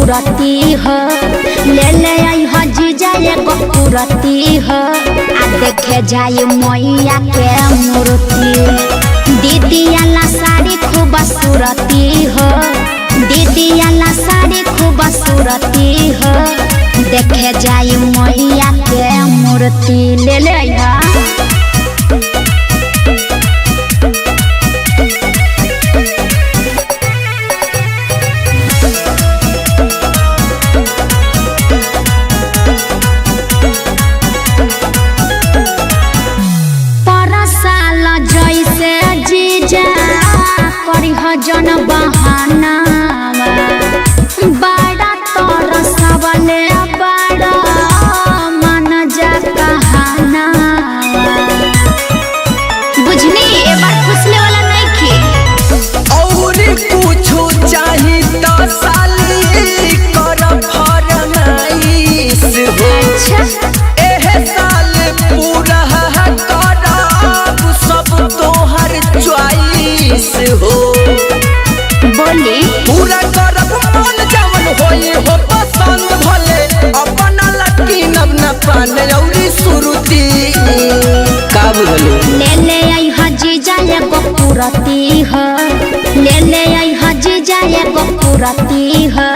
कुरती हो ले ले आई हो जीजा एगो कुरती हो आ देखे जाए मैया के मूर्ति। दीदियाला साड़ी खूब सूरती हो दीदियाला साड़ी खूब सूरती हो देखे जाए मैया के मूर्ति ले ले आई जन बहाना बड़ा तोर सबले बड़ा मन जा कहाना बुझनी ए बार फुसले वाला नहीं की और पूछो चाही तो साली कर फरमाइश हो। अच्छा एह साल पूरा करब सब तोहर च्वाइस हो। बोली पूरा करब मन जवन होई हो पसंद भले अपना लकी नब न पान औरी सुरुती का बुझलो ले ले आई जीजा एगो कुरती हो ले ले आई जीजा एगो कुरती हो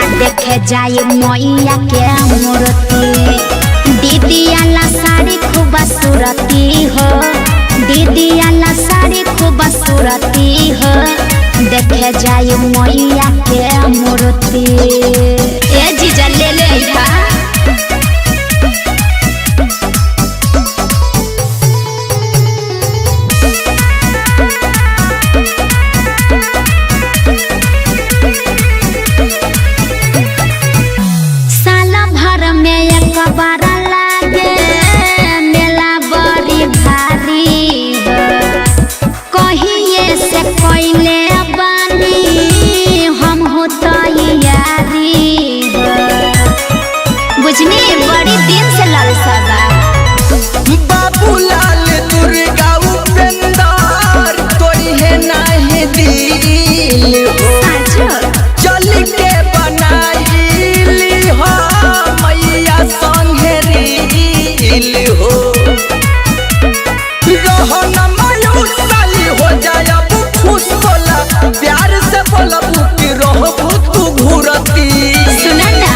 आ देखे जाए मैया के मूर्ति। दीदियाला साड़ी खूब सूरती हो दीदियाला साड़ी खूब सूरती हो देखे जाए मैया के मूर्ति। ए जीजा ले ले आई बड़ी दिन से लालसा बाबूलाल दुर्गा उपेंदर तोरी है नहीं दिल हो चल के बनाइली हो मैया संगे रील हो। रहो न मायूस साली हो जाए अब खुश बोला प्यार से बोला कि रहो तू घूरती सुना ना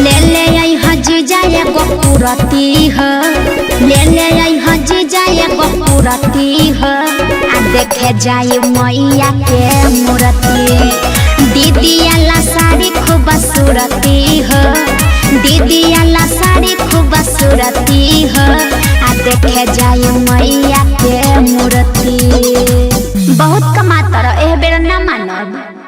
ले ले आई जीजा एगो कुरती हो ले ले आई जीजा एगो कुरती हो आ देखे जाए मैया के मूर्ति। दीदियाला साड़ी खूब सूरती हो दीदियाला साड़ी खूब सूरती हो आ देखे जाए मैया के मूर्ति। बहुत कमाता रहो एह बेर ना मानब।